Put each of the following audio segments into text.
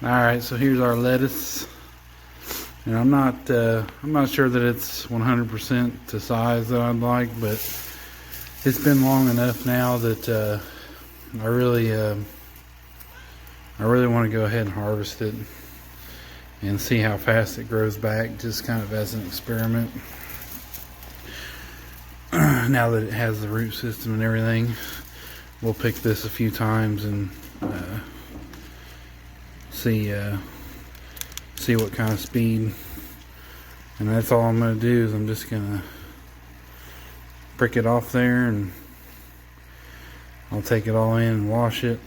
Alright, so here's our lettuce. And I'm not sure that it's 100% the size that I'd like, but it's been long enough now that I really want to go ahead and harvest it and see how fast it grows back, just kind of as an experiment. Now that it has the root system and everything, we'll pick this a few times and see what kind of speed. And that's all I'm going to do, is I'm just going to prick it off there, and I'll take it all in and wash it.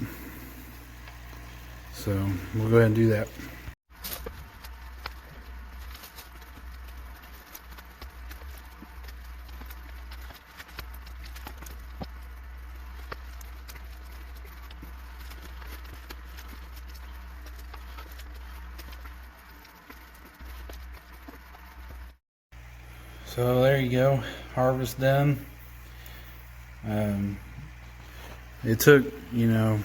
So we'll go ahead and do that. So there you go, harvest done. It took, it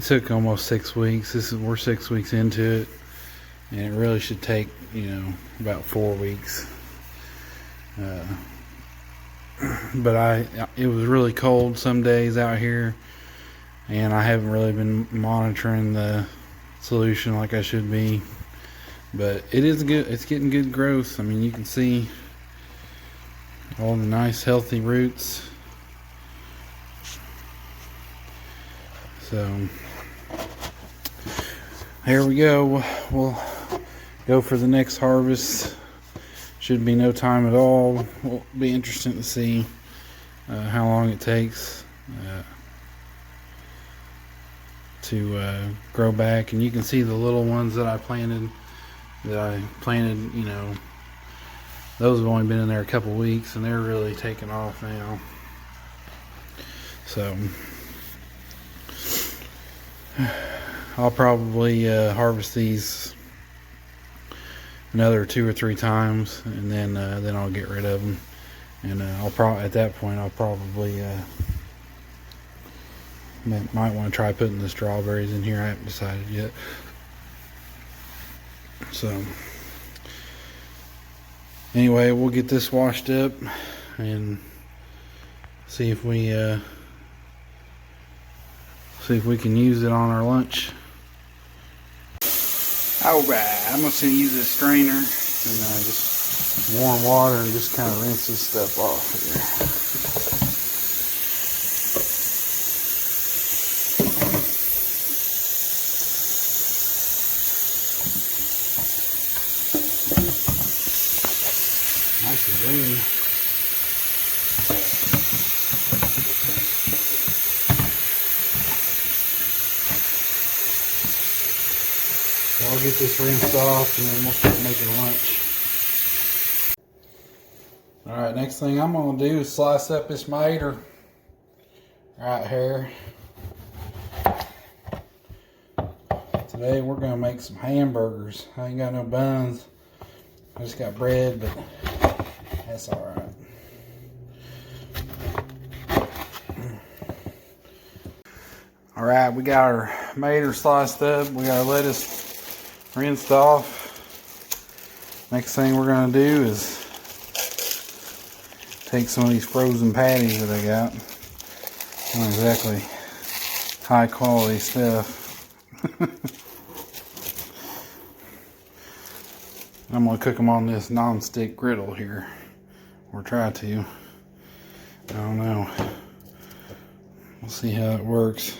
took almost 6 weeks. We're 6 weeks into it, and it really should take, about 4 weeks. But it was really cold some days out here, and I haven't really been monitoring the solution like I should be. But it is good. It's getting good growth. I mean, you can see all the nice healthy roots. So here we go. We'll go for the next harvest. Should be no time at all. Will be interesting to see how long it takes to grow back. And you can see the little ones that I planted. Those have only been in there a couple weeks, and they're really taking off now. So I'll probably harvest these another 2 or 3 times, and then I'll get rid of them. And at that point I'll probably might want to try putting the strawberries in here. I haven't decided yet. So anyway, we'll get this washed up and see if we can use it on our lunch. Alright, I'm just going to use this strainer and just warm water and just kind of rinse this stuff off here. Nice and clean. So I'll get this rinsed off, and then we'll start making lunch. Alright, next thing I'm going to do is slice up this tomato right here. Today we're going to make some hamburgers. I ain't got no buns. I just got bread, but that's alright. Alright, we got our tomato sliced up. We got our lettuce rinsed off. Next thing we're going to do is take some of these frozen patties that I got. Not exactly high quality stuff. I'm going to cook them on this non-stick griddle here. Or try to. I don't know. We'll see how it works.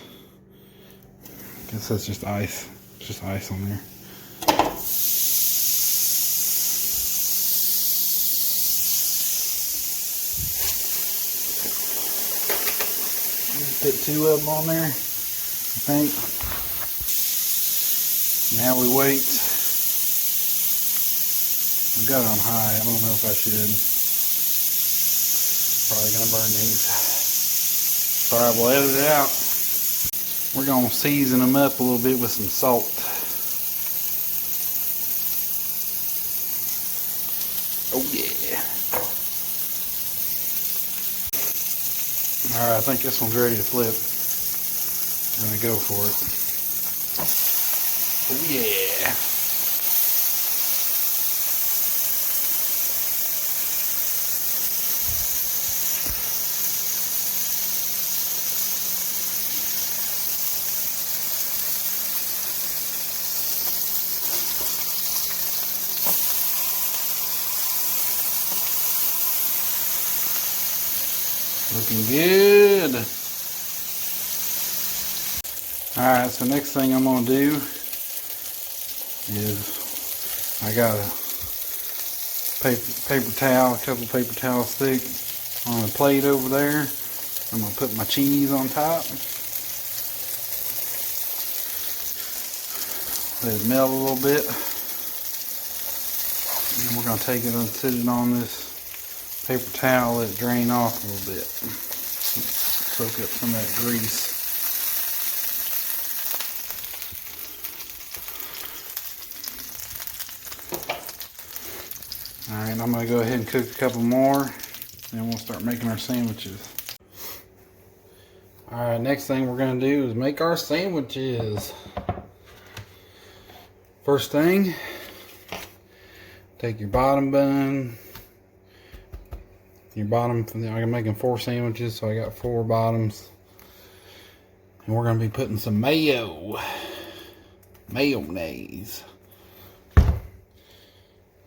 Guess that's just ice. It's just ice on there. Put 2 of them on there, I think. Now we wait. I've got it on high. I don't know if I should. Probably gonna burn these. Alright, we'll edit it out. We're gonna season them up a little bit with some salt. Oh yeah. Alright, I think this one's ready to flip. I'm gonna go for it. Oh yeah. Looking good. Alright, so next thing I'm going to do is I got a paper towel, a couple paper towel sticks on a plate over there. I'm going to put my cheese on top. Let it melt a little bit. And then we're going to take it and sit it on this paper towel, let it drain off a little bit. Soak up some of that grease. Alright, I'm going to go ahead and cook a couple more, and we'll start making our sandwiches. Alright, next thing we're going to do is make our sandwiches. First thing, take your bottom bun, I'm making 4 sandwiches, so I got 4 bottoms. And we're going to be putting some mayonnaise.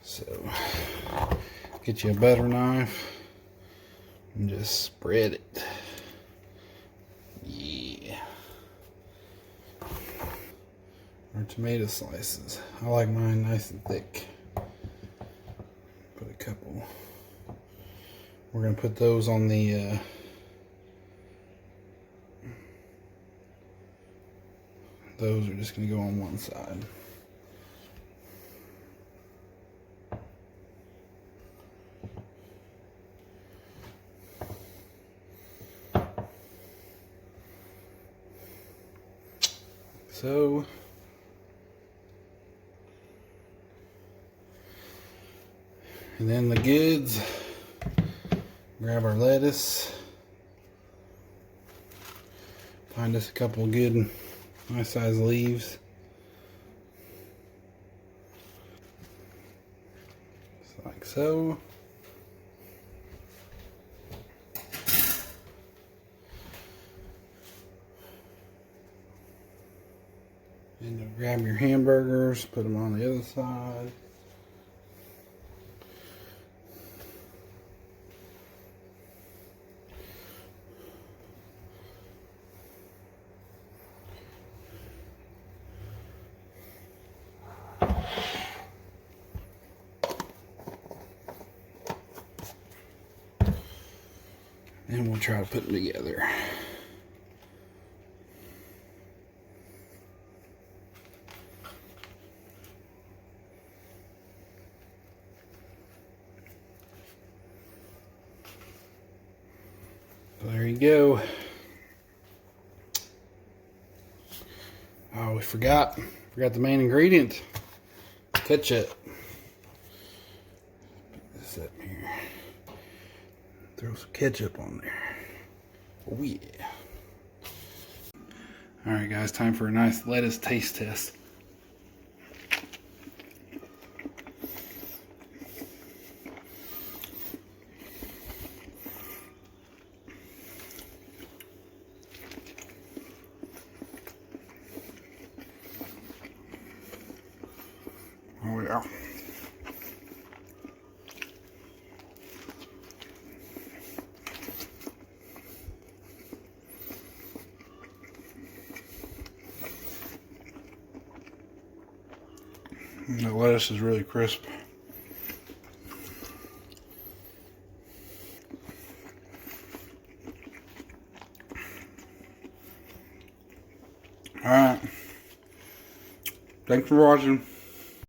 So, get you a butter knife and just spread it. Yeah. Or tomato slices. I like mine nice and thick. Put a couple. We're going to put those on the those are just going to go on one side. So, and then the goods, grab our lettuce, find us a couple of good, nice size leaves. Just like so. And you'll grab your hamburgers, put them on the other side. And we'll try to put them together. There you go. Oh, we forgot the main ingredient. Ketchup. Put this up here. Throw some ketchup on there. Oh yeah. Alright guys, time for a nice lettuce taste test. Oh yeah. The lettuce is really crisp. Alright. Thanks for watching.